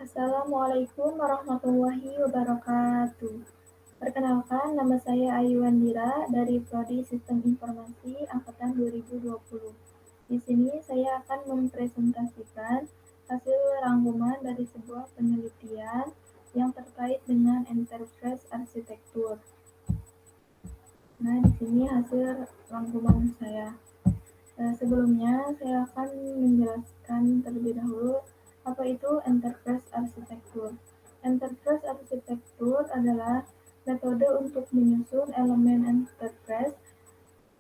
Assalamualaikum warahmatullahi wabarakatuh. Perkenalkan, nama saya Ayu Wandira dari Prodi Sistem Informasi Angkatan 2020. Di sini saya akan mempresentasikan hasil rangkuman dari sebuah penelitian yang terkait dengan enterprise arsitektur. Nah, di sini hasil rangkuman saya. Sebelumnya, saya akan menjelaskan terlebih dahulu apa itu enterprise arsitektur. Enterprise arsitektur adalah metode untuk menyusun elemen enterprise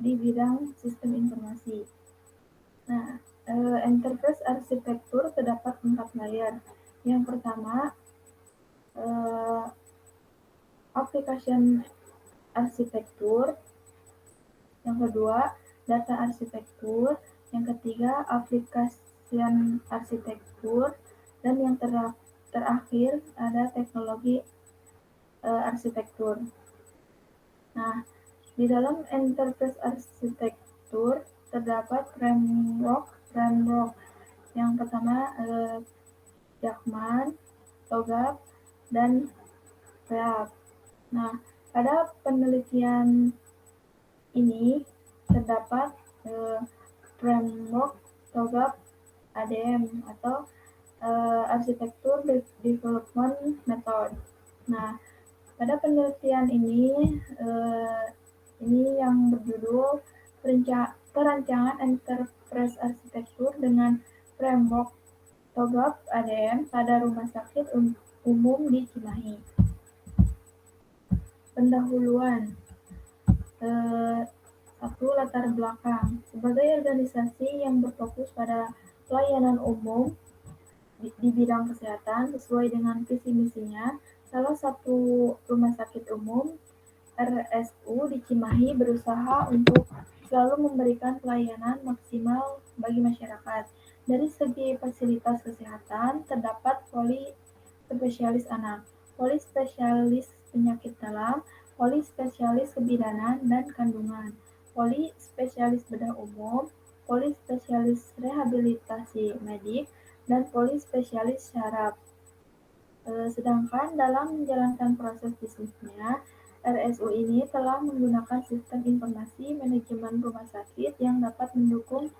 di bidang sistem informasi. Nah, enterprise arsitektur terdapat 4 layer. Yang pertama, application arsitektur. Yang kedua, data arsitektur. Yang ketiga, application arsitektur. Dan yang terakhir ada teknologi arsitektur. Nah, di dalam enterprise arsitektur terdapat framework. Yang pertama, Jakman, TOGAF, dan REAP. Nah, pada penelitian ini terdapat framework TOGAF ADM atau Arsitektur Development Method. Nah, pada penelitian ini yang berjudul perancangan enterprise arsitektur dengan framework TOGAF ADM pada rumah sakit umum di Cimahi. Pendahuluan. Satu, latar belakang. Sebagai organisasi yang berfokus pada pelayanan umum di bidang kesehatan sesuai dengan visi misinya, salah satu rumah sakit umum RSU di Cimahi berusaha untuk selalu memberikan pelayanan maksimal bagi masyarakat. Dari segi fasilitas kesehatan terdapat polispesialis anak, polispesialis penyakit dalam, polispesialis kebidanan dan kandungan, polispesialis bedah umum, polispesialis rehabilitasi medik, dan polispesialis syaraf. Sedangkan dalam menjalankan proses bisnisnya, RSU ini telah menggunakan sistem informasi manajemen rumah sakit yang dapat mendukung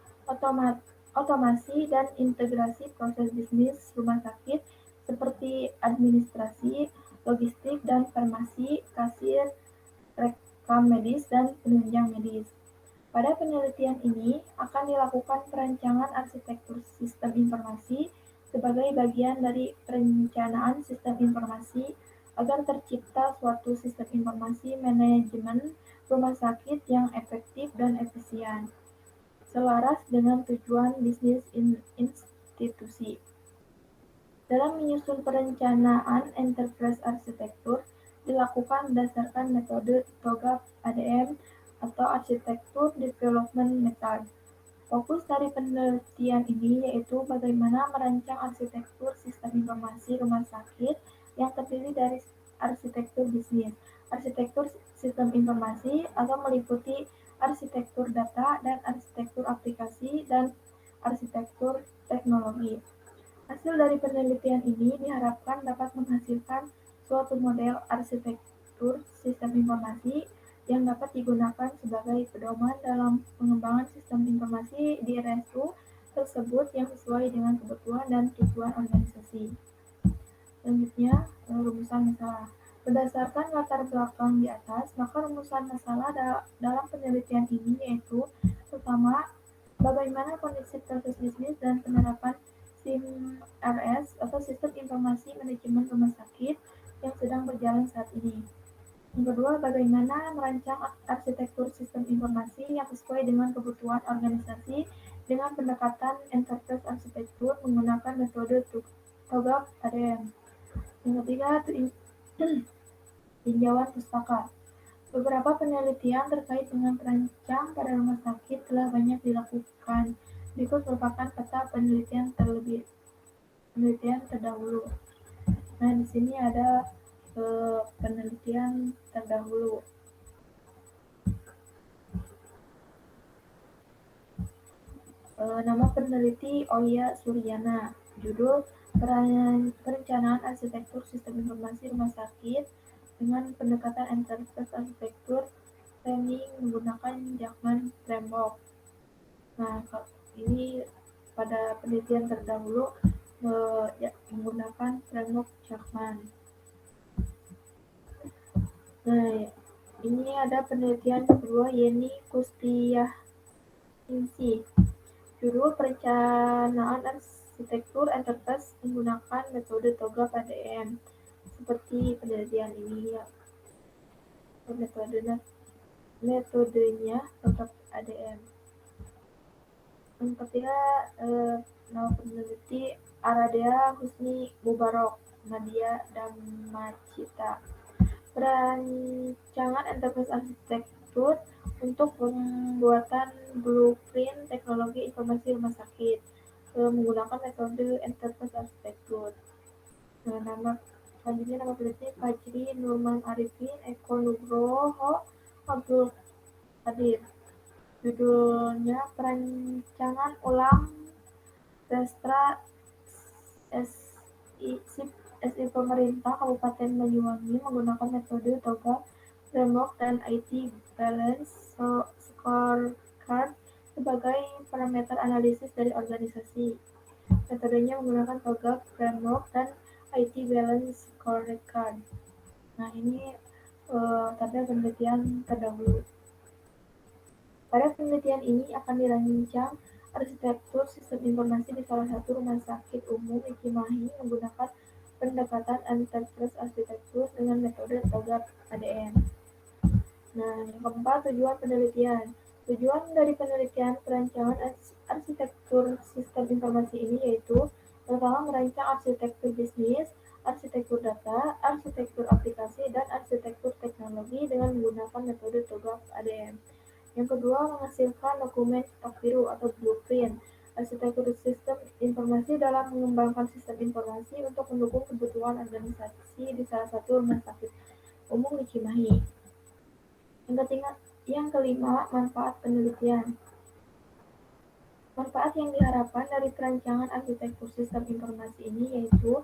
otomasi dan integrasi proses bisnis rumah sakit seperti administrasi, logistik, dan farmasi, kasir, rekam medis, dan penunjang medis. Pada penelitian ini akan dilakukan perancangan arsitektur sistem informasi sebagai bagian dari perencanaan sistem informasi agar tercipta suatu sistem informasi manajemen rumah sakit yang efektif dan efisien, selaras dengan tujuan bisnis institusi. Dalam menyusun perencanaan enterprise arsitektur dilakukan berdasarkan metode TOGAF ADM atau Arsitektur Development Method. Fokus dari penelitian ini yaitu bagaimana merancang arsitektur sistem informasi rumah sakit yang terdiri dari arsitektur bisnis, arsitektur sistem informasi atau meliputi arsitektur data dan arsitektur aplikasi dan arsitektur teknologi. Hasil dari penelitian ini diharapkan dapat menghasilkan suatu model arsitektur sistem informasi yang dapat digunakan sebagai pedoman dalam pengembangan sistem informasi di RSU tersebut yang sesuai dengan kebutuhan dan tujuan organisasi. Selanjutnya, rumusan masalah. Berdasarkan latar belakang di atas, maka rumusan masalah dalam penelitian ini yaitu pertama, bagaimana kondisi proses bisnis dan penerapan SIM-RS atau Sistem Informasi Manajemen Rumah Sakit yang sedang berjalan saat ini. Yang kedua, bagaimana merancang arsitektur sistem informasi yang sesuai dengan kebutuhan organisasi dengan pendekatan enterprise arsitektur menggunakan metode TOGAF ADM. Yang ketiga, tinjauan pustaka. Beberapa penelitian terkait dengan perancang pada rumah sakit telah banyak dilakukan. Berikut merupakan peta penelitian terdahulu. Nah, di sini ada penelitian terdahulu. Nama peneliti Oya Suryana. Judul Perencanaan arsitektur sistem informasi rumah sakit dengan pendekatan enterprise arsitektur planning menggunakan Jackman Framework. Nah, ini pada penelitian terdahulu ya, menggunakan framework Jackman. Nah, ini ada penelitian kedua Yeni Kustianingsih, judul perencanaan arsitektur enterprise menggunakan metode TOGAF ADM. Seperti penelitian ini ya, metodenya TOGAF ADM. Yang ketiga, nama peneliti Aradea Husni Mubarok, Nadia Damacita. Perancangan enterprise arsitektur untuk pembuatan blueprint teknologi informasi rumah sakit menggunakan metode enterprise arsitektur. Nah, selanjutnya nama peneliti Fajri Nurman Arifin Eko Nugroho Abdul Qadir. Judulnya perancangan ulang Restra SI pemerintah Kabupaten Banyuwangi menggunakan metode TOGAF Framework dan IT Balance Scorecard sebagai parameter analisis dari organisasi. Metodenya menggunakan TOGAF Framework dan IT Balance Scorecard. Nah, ini pada penelitian terdahulu. Pada penelitian ini akan dirancang arsitektur sistem informasi di salah satu rumah sakit umum di Cimahi menggunakan pendekatan enterprise arsitektur dengan metode TOGAF ADM. Nah, yang keempat, tujuan penelitian. Tujuan dari penelitian perancangan arsitektur sistem informasi ini yaitu pertama, merancang arsitektur bisnis, arsitektur data, arsitektur aplikasi, dan arsitektur teknologi dengan menggunakan metode TOGAF ADM. Yang kedua, menghasilkan dokumen cetak biru atau blueprint arsitektur sistem informasi dalam mengembangkan sistem informasi untuk mendukung kebutuhan organisasi di salah satu rumah sakit umum di Cimahi. Yang kelima, manfaat penelitian. Manfaat yang diharapkan dari perancangan arsitektur sistem informasi ini yaitu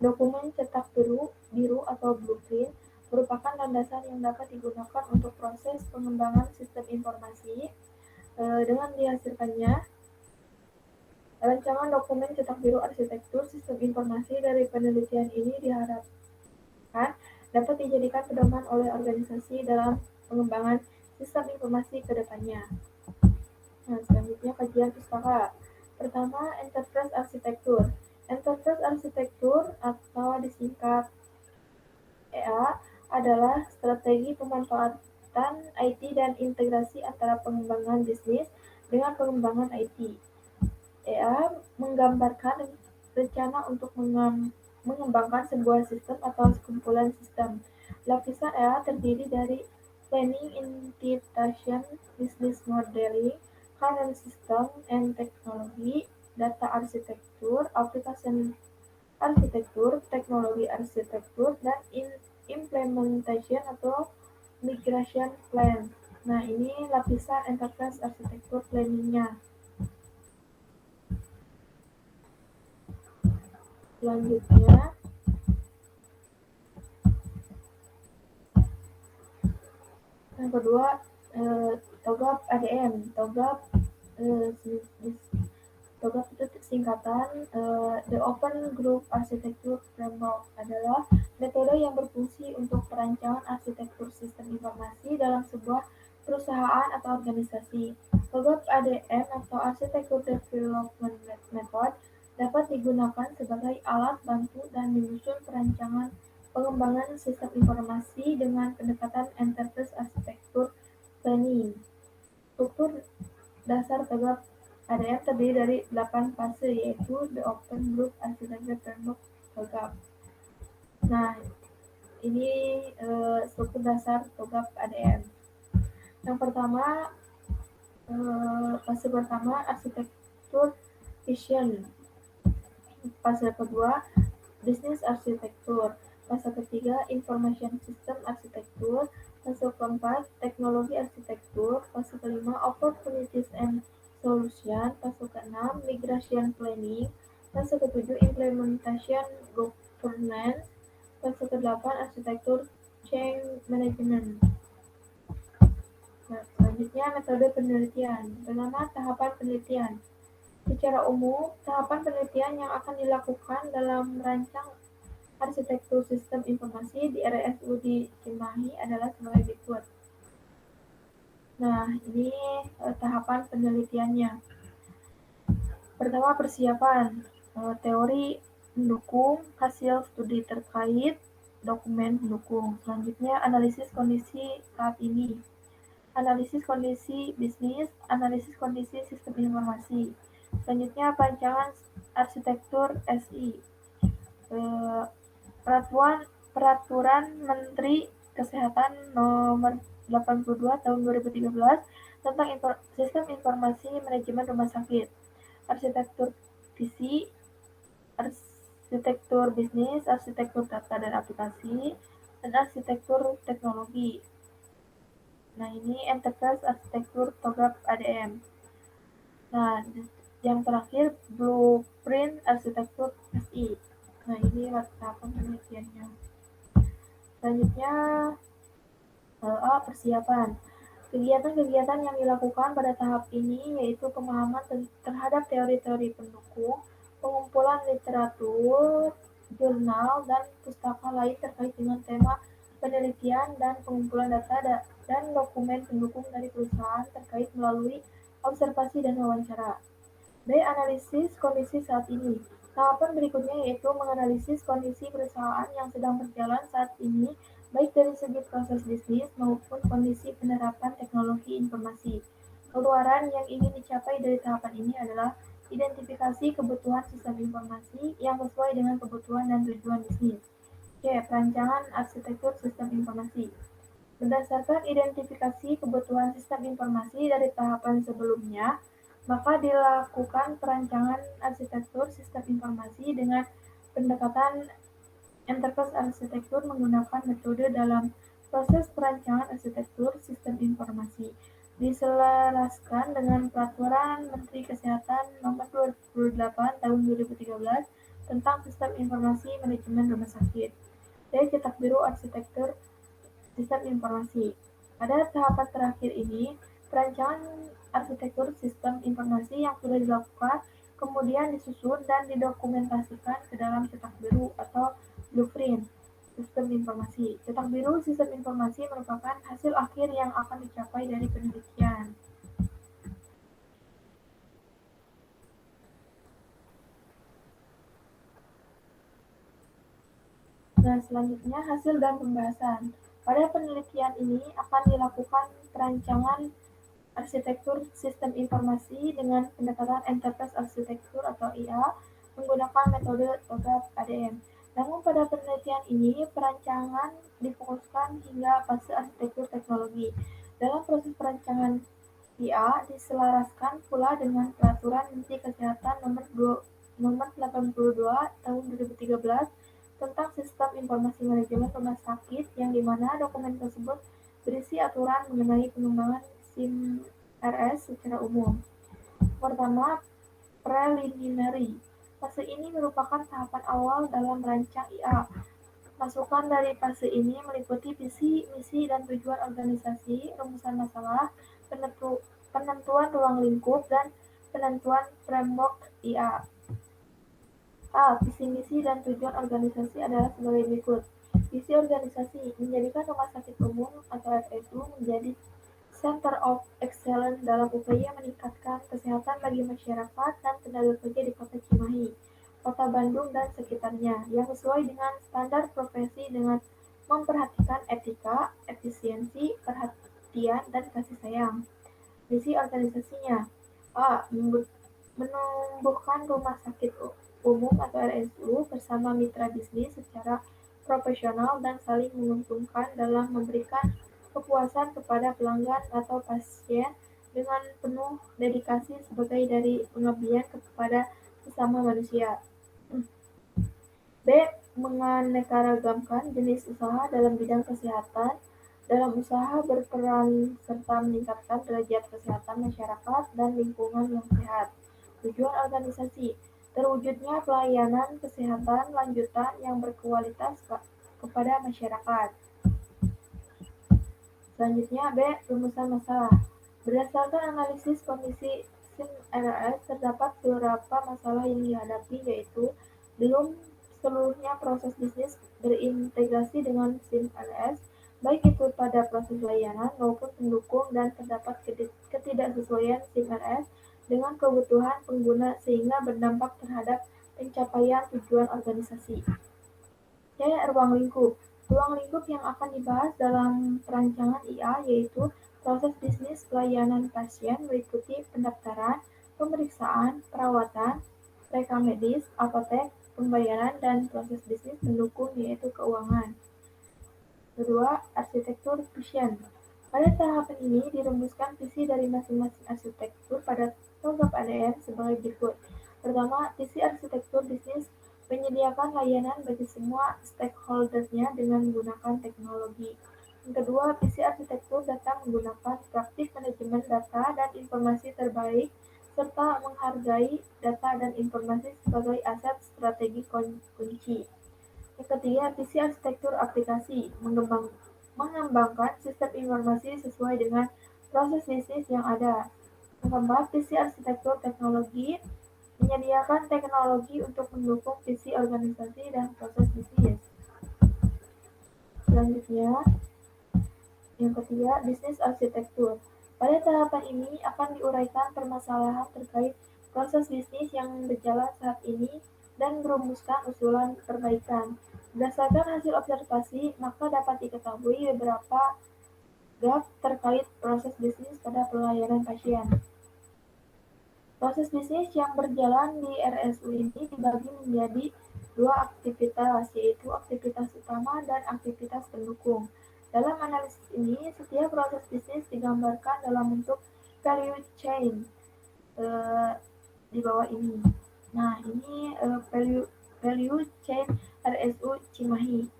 dokumen cetak biru atau blueprint merupakan landasan yang dapat digunakan untuk proses pengembangan sistem informasi. Dengan dihasilkannya rancangan dokumen cetak biru arsitektur sistem informasi dari penelitian ini diharapkan dapat dijadikan pedoman oleh organisasi dalam pengembangan sistem informasi ke depannya. Nah, selanjutnya kajian pustaka. Pertama, enterprise arsitektur. Enterprise arsitektur atau disingkat EA adalah strategi pemanfaatan IT dan integrasi antara pengembangan bisnis dengan pengembangan IT. EA menggambarkan rencana untuk mengembangkan sebuah sistem atau sekumpulan sistem. Lapisan EA terdiri dari planning, implementation, business modeling, current system and technology, data arsitektur, application arsitektur, teknologi arsitektur, dan implementation atau migration plan. Nah, ini lapisan enterprise arsitektur planningnya. Selanjutnya, yang kedua, TOGAF ADM. TOGAF itu singkatan The Open Group Architecture Framework adalah metode yang berfungsi untuk perancangan arsitektur sistem informasi dalam sebuah perusahaan atau organisasi. TOGAF ADM atau Architecture Development Method dapat digunakan sebagai alat bantu dan menyusun perancangan pengembangan sistem informasi dengan pendekatan enterprise arsitektur planning. Struktur dasar TOGAF ADM terdiri dari 8 fase yaitu The Open Group Architecture Framework TOGAF. Nah, ini struktur dasar TOGAF ADM. Yang pertama, fase pertama arsitektur vision. Fase kedua, business arsitektur. Fase ketiga, information system arsitektur. Fase keempat, teknologi arsitektur. Fase kelima, opportunities and solution. Fase ke-6 migration planning. Fase ke-7 implementation governance. Fase ke-8 arsitektur change management. Selanjutnya metode penelitian. Pertama, tahapan penelitian. Secara umum, tahapan penelitian yang akan dilakukan dalam merancang arsitektur sistem informasi di RSUD Cimahi adalah sebagai berikut. Nah, ini tahapan penelitiannya. Pertama, persiapan. Teori mendukung, hasil studi terkait, dokumen pendukung. Selanjutnya, analisis kondisi saat ini. Analisis kondisi bisnis, analisis kondisi sistem informasi. Selanjutnya, perancangan arsitektur SI. Peraturan Menteri Kesehatan Nomor 82 Tahun 2013 tentang Sistem Informasi Manajemen Rumah Sakit. Arsitektur visi, arsitektur bisnis, arsitektur data dan aplikasi, dan arsitektur teknologi. Nah, ini enterprise arsitektur TOGAP ADM. Nah, yang terakhir blueprint arsitektur SI. Nah, ini tahapan penelitiannya. Selanjutnya, persiapan. Kegiatan-kegiatan yang dilakukan pada tahap ini yaitu pemahaman terhadap teori-teori pendukung, pengumpulan literatur, jurnal, dan pustaka lain terkait dengan tema penelitian, dan pengumpulan data dan dokumen pendukung dari perusahaan terkait melalui observasi dan wawancara. B. Analisis kondisi saat ini. Tahapan berikutnya yaitu menganalisis kondisi perusahaan yang sedang berjalan saat ini, baik dari segi proses bisnis maupun kondisi penerapan teknologi informasi. Keluaran yang ingin dicapai dari tahapan ini adalah identifikasi kebutuhan sistem informasi yang sesuai dengan kebutuhan dan tujuan bisnis. C. Perancangan arsitektur sistem informasi. Berdasarkan identifikasi kebutuhan sistem informasi dari tahapan sebelumnya, maka dilakukan perancangan arsitektur sistem informasi dengan pendekatan enterprise arsitektur menggunakan metode dalam proses perancangan arsitektur sistem informasi. Diselaraskan dengan Peraturan Menteri Kesehatan Nomor 28 Tahun 2013 tentang Sistem Informasi Manajemen Rumah Sakit. Dan cetak biru arsitektur sistem informasi. Pada tahapan terakhir ini, perancangan arsitektur sistem informasi yang sudah dilakukan kemudian disusun dan didokumentasikan ke dalam cetak biru atau blueprint sistem informasi. Cetak biru sistem informasi merupakan hasil akhir yang akan dicapai dari penelitian. Nah, selanjutnya hasil dan pembahasan. Pada penelitian ini akan dilakukan perancangan arsitektur sistem informasi dengan pendekatan enterprise arsitektur atau IA menggunakan metode TOGAP ADM. Namun pada penelitian ini perancangan difokuskan hingga fase arsitektur teknologi. Dalam proses perancangan IA diselaraskan pula dengan Peraturan Menteri Kesehatan Nomor 82 Tahun 2013 tentang Sistem Informasi Manajemen Rumah Sakit, yang dimana dokumen tersebut berisi aturan mengenai pengembangan SIM-RS secara umum. Pertama, preliminary. Fase ini merupakan tahapan awal dalam merancang IA. Masukan dari fase ini meliputi visi, misi, dan tujuan organisasi, rumusan masalah, penentuan ruang lingkup, dan penentuan framework IA. Visi misi dan tujuan organisasi adalah sebagai berikut. Visi organisasi menjadikan Rumah Sakit Umum atau RSU menjadi Center of Excellence dalam upaya meningkatkan kesehatan bagi masyarakat dan tenaga kerja di Kota Cimahi, Kota Bandung, dan sekitarnya, yang sesuai dengan standar profesi dengan memperhatikan etika, efisiensi, perhatian, dan kasih sayang. Misi organisasinya: menumbuhkan Rumah Sakit Umum atau RSU bersama mitra bisnis secara profesional dan saling menguntungkan dalam memberikan kepuasan kepada pelanggan atau pasien dengan penuh dedikasi sebagai dari pengabdian kepada sesama manusia. B. Menganeka-ragamkan jenis usaha dalam bidang kesehatan dalam usaha berperan serta meningkatkan derajat kesehatan masyarakat dan lingkungan yang sehat. Tujuan organisasi: terwujudnya pelayanan kesehatan lanjutan yang berkualitas kepada masyarakat. Selanjutnya B. Rumusan masalah. Berdasarkan analisis kondisi SIM RS, terdapat beberapa masalah yang dihadapi, yaitu belum seluruhnya proses bisnis berintegrasi dengan SIM RS, baik itu pada proses layanan maupun pendukung, dan terdapat ketidaksesuaian SIM RS dengan kebutuhan pengguna sehingga berdampak terhadap pencapaian tujuan organisasi. Ruang lingkup. Ruang lingkup yang akan dibahas dalam perancangan IA yaitu proses bisnis pelayanan pasien meliputi pendaftaran, pemeriksaan, perawatan, rekam medis, apotek, pembayaran, dan proses bisnis pendukung yaitu keuangan. Kedua, arsitektur vision. Pada tahapan ini dirumuskan visi dari masing-masing arsitektur pada program ADM sebagai berikut. Pertama, visi arsitektur bisnis menyediakan layanan bagi semua stakeholder-nya dengan menggunakan teknologi. Yang kedua, visi arsitektur data menggunakan praktik manajemen data dan informasi terbaik serta menghargai data dan informasi sebagai aset strategi kunci. Yang ketiga, visi arsitektur aplikasi mengembangkan sistem informasi sesuai dengan proses bisnis yang ada. Yang keempat, visi arsitektur teknologi menyediakan teknologi untuk mendukung visi organisasi dan proses bisnis. Selanjutnya, yang ketiga, bisnis arsitektur. Pada tahapan ini akan diuraikan permasalahan terkait proses bisnis yang berjalan saat ini dan merumuskan usulan perbaikan. Berdasarkan hasil observasi, maka dapat diketahui beberapa gap terkait proses bisnis pada pelayanan pasien. Proses bisnis yang berjalan di RSU ini dibagi menjadi dua aktivitas, yaitu aktivitas utama dan aktivitas pendukung. Dalam analisis ini, setiap proses bisnis digambarkan dalam bentuk value chain di bawah ini. Nah, ini value chain RSU Cimahi.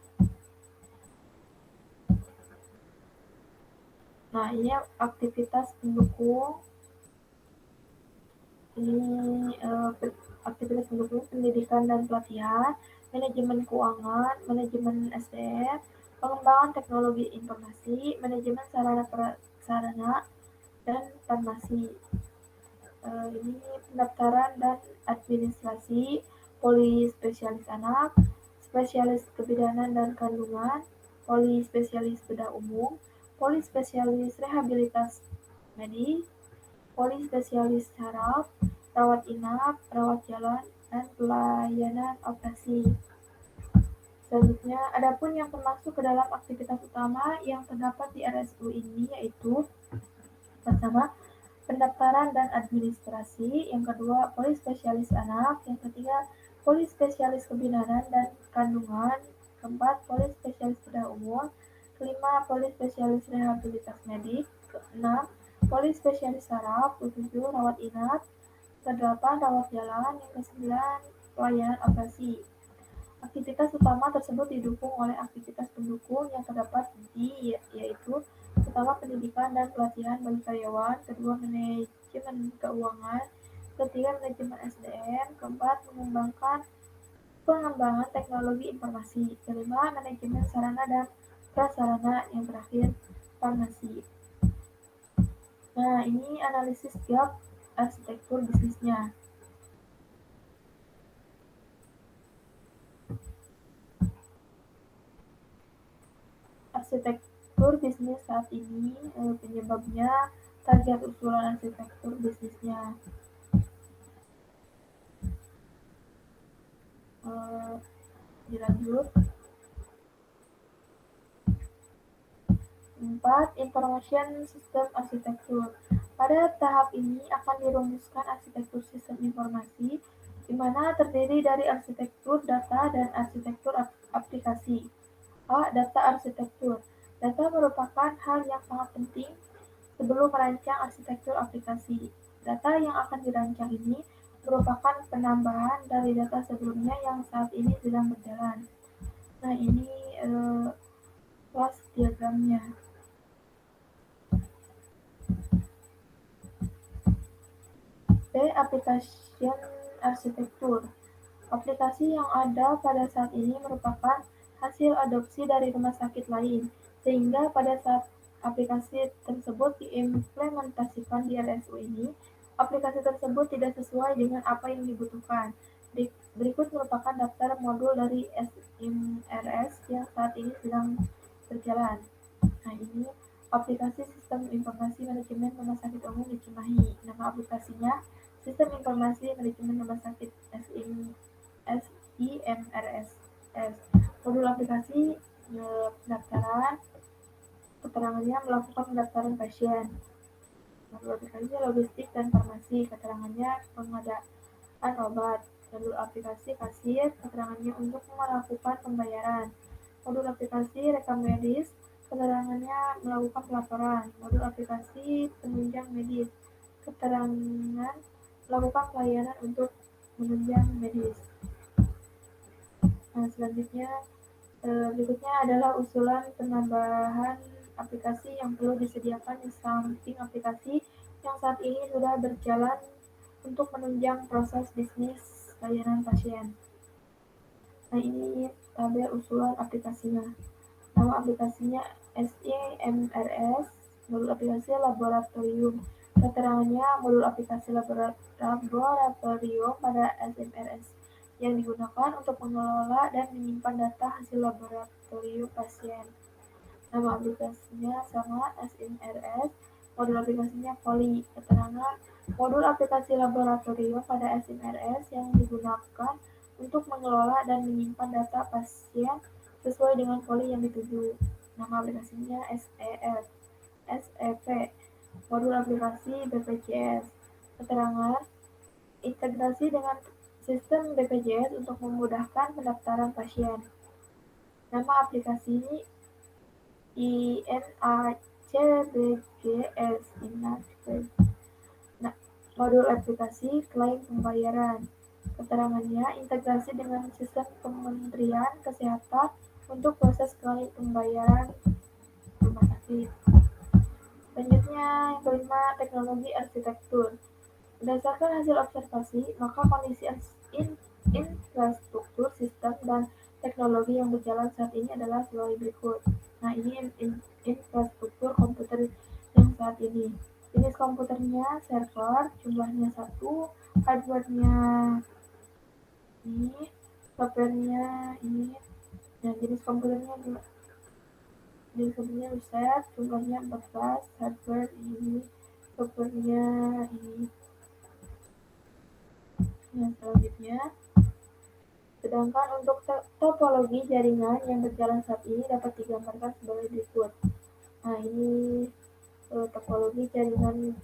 Nah, ini aktivitas pendukung. Ini aktivitas pendukung pendidikan dan pelatihan, manajemen keuangan, manajemen SDM, pengembangan teknologi informasi, manajemen sarana prasarana, dan farmasi. Ini pendaftaran dan administrasi, polispesialis anak, spesialis kebidanan dan kandungan, polispesialis bedah umum, polispesialis rehabilitas medis, polispesialis saraf, rawat inap, rawat jalan, dan pelayanan operasi. Selanjutnya, adapun yang termasuk ke dalam aktivitas utama yang terdapat di RSU ini yaitu pertama, pendaftaran dan administrasi, yang kedua, polispesialis anak, yang ketiga, polispesialis kebidanan dan kandungan, keempat, polispesialis bedah umum, kelima, polispesialis rehabilitas medik, keenam, polispesialis saraf, ketujuh, rawat inap, kedelapan, rawat jalan, yang kesembilan, pelayanan operasi. Aktivitas utama tersebut didukung oleh aktivitas pendukung yang terdapat di yaitu pertama pendidikan dan pelatihan bagi karyawan, kedua manajemen keuangan, ketiga manajemen SDM, keempat pengembangan teknologi informasi, kelima manajemen sarana dan prasarana, yang terakhir farmasi. Nah, ini analisis gap arsitektur bisnisnya. Arsitektur bisnis saat ini penyebabnya target usulan arsitektur bisnisnya. Dilanjut. 4. Information System Arsitektur. Pada tahap ini akan dirumuskan arsitektur sistem informasi, di mana terdiri dari arsitektur data dan arsitektur aplikasi. A. Data arsitektur. Data merupakan hal yang sangat penting sebelum merancang arsitektur aplikasi. Data yang akan dirancang ini merupakan penambahan dari data sebelumnya yang saat ini sedang berjalan. Nah, ini kelas diagramnya. application arsitektur. Aplikasi yang ada pada saat ini merupakan hasil adopsi dari rumah sakit lain, sehingga pada saat aplikasi tersebut diimplementasikan di RSU ini, aplikasi tersebut tidak sesuai dengan apa yang dibutuhkan. Berikut merupakan daftar modul dari SIMRS yang saat ini sedang berjalan. Nah, ini aplikasi Sistem Informasi Manajemen Rumah Sakit Umum di Cimahi. Nama aplikasinya Sistem Informasi Manajemen Rumah Sakit SIMRS. Modul aplikasi pendaftaran, keterangannya melakukan pendaftaran pasien. Modul aplikasi logistik dan farmasi, keterangannya pengadaan obat. Modul aplikasi kasir, keterangannya untuk melakukan pembayaran. Modul aplikasi rekam medis, keterangannya melakukan pelaporan. Modul aplikasi penunjang medis, keterangan melakukan pelayanan untuk menunjang medis. Nah, selanjutnya berikutnya adalah usulan penambahan aplikasi yang perlu disediakan di samping aplikasi yang saat ini sudah berjalan untuk menunjang proses bisnis layanan pasien. Nah, ini tabel usulan aplikasinya. Nama aplikasinya SIMRS, modul aplikasi laboratorium. Keterangannya modul aplikasi laboratorium pada SIMRS yang digunakan untuk mengelola dan menyimpan data hasil laboratorium pasien. Nama aplikasinya sama SIMRS, modul aplikasinya Poli. Keterangan modul aplikasi laboratorium pada SIMRS yang digunakan untuk mengelola dan menyimpan data pasien sesuai dengan poli yang dituju. Nama aplikasinya SEP, modul aplikasi BPJS. Keterangan integrasi dengan sistem BPJS untuk memudahkan pendaftaran pasien. Nama aplikasi ini INACBGS. Nah, modul aplikasi klaim pembayaran. Keterangannya integrasi dengan sistem Kementerian Kesehatan untuk proses klaim pembayaran rumah sakit. Selanjutnya, yang kelima, teknologi arsitektur. Berdasarkan hasil observasi, maka kondisi infrastruktur, sistem, dan teknologi yang berjalan saat ini adalah sebagai berikut. Nah, ini infrastruktur komputer yang saat ini. Jenis komputernya server, jumlahnya 1, hardware-nya ini, software-nya ini, dan jenis komputernya besar, jumlahnya 14, hardware ini, software-nya ini. Yang selanjutnya, sedangkan untuk topologi jaringan yang berjalan saat ini dapat digambarkan sebagai berikut. Nah, ini topologi jaringannya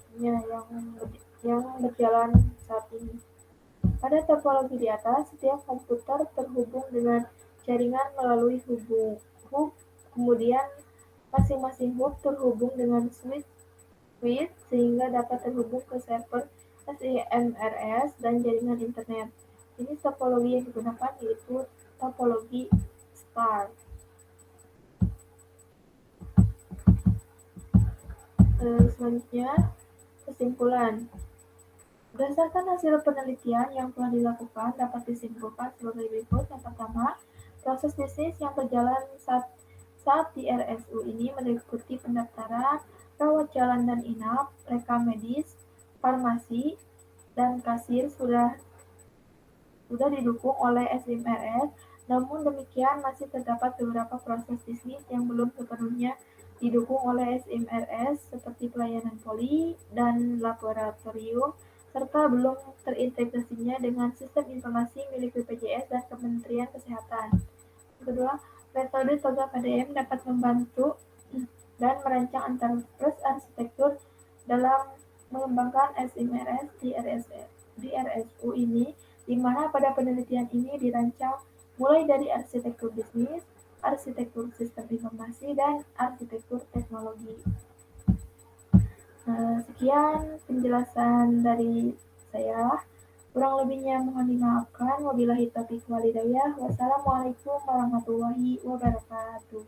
yang berjalan saat ini. Pada topologi di atas, setiap komputer terhubung dengan jaringan melalui hub. Kemudian masing-masing hub terhubung dengan switch sehingga dapat terhubung ke server SIMRS dan jaringan internet. Jenis topologi yang digunakan yaitu topologi star. Selanjutnya, kesimpulan. Berdasarkan hasil penelitian yang telah dilakukan dapat disimpulkan sebagai berikut. Yang pertama, proses bisnis yang berjalan saat di RSU ini meliputi pendaftaran, rawat jalan dan inap, rekam medis, farmasi, dan kasir sudah didukung oleh SIMRS. Namun demikian masih terdapat beberapa proses bisnis yang belum sepenuhnya didukung oleh SIMRS seperti pelayanan poli dan laboratorium serta belum terintegrasinya dengan sistem informasi milik BPJS dan Kementerian Kesehatan. Kedua, metode TOGA KDM dapat membantu dan merancang enterprise arsitektur dalam mengembangkan SIMRS di RSU ini, di mana pada penelitian ini dirancang mulai dari arsitektur bisnis, arsitektur sistem informasi, dan arsitektur teknologi. Sekian penjelasan dari saya. Kurang lebihnya mohon dimaafkan. Wabillahi taufiq wal hidayah. Wassalamualaikum warahmatullahi wabarakatuh.